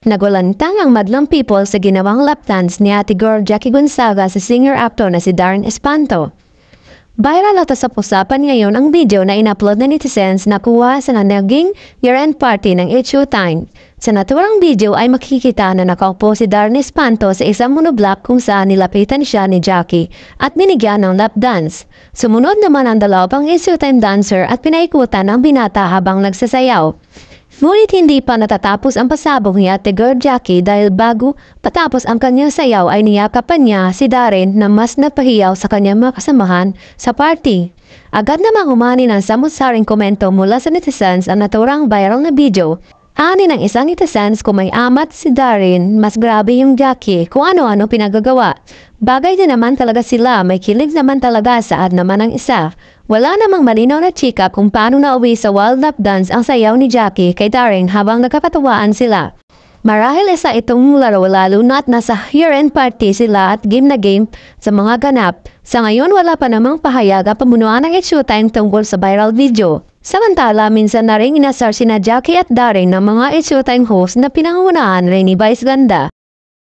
Nagulantang ang madlang people sa ginawang lap dance ni Ate Girl Jackie Gonzaga sa singer-actor na si Darren Espanto. Viral ito sa usapan ngayon ang video na in-upload na netizens na kuha sa naging year-end party ng Showtime. Sa naturang video ay makikita na nakaupo si Darren Espanto sa isang monoblock kung saan nilapitan siya ni Jackie at binigyan ng lap dance. Sumunod naman ang dalawang Showtime dancer at pinaikutan ang binata habang nagsasayaw. Ngunit hindi pa natatapos ang pasabog ni Ate Girl Jackie dahil bago patapos ang kanyang sayaw ay niyakapan niya si Darren na mas napahiyaw sa kanyang mga kasamahan sa party. Agad namang umani ng samut-saring komento mula sa netizens ang naturang viral na video. Ani ng isang netizens kung may amat si Darren, mas grabe yung Jackie kung ano-ano pinagagawa. Bagay din naman talaga sila, may kilig naman talaga saad naman ang isa. Wala namang malinaw na chika kung paano nauwi sa wild lap dance ang sayaw ni Jackie kay Darren habang nagkakatawaan sila. Marahil isa itong laro lalo na't nasa year-end party sila at game na game sa mga ganap. Sa ngayon wala pa namang pahayag ang pamunuan ng Showtime tungkol sa viral video. Samantala, minsan na rin inasar sina Jackie at Darren ng mga Showtime host na pinangungunahan rin ni Vice Ganda.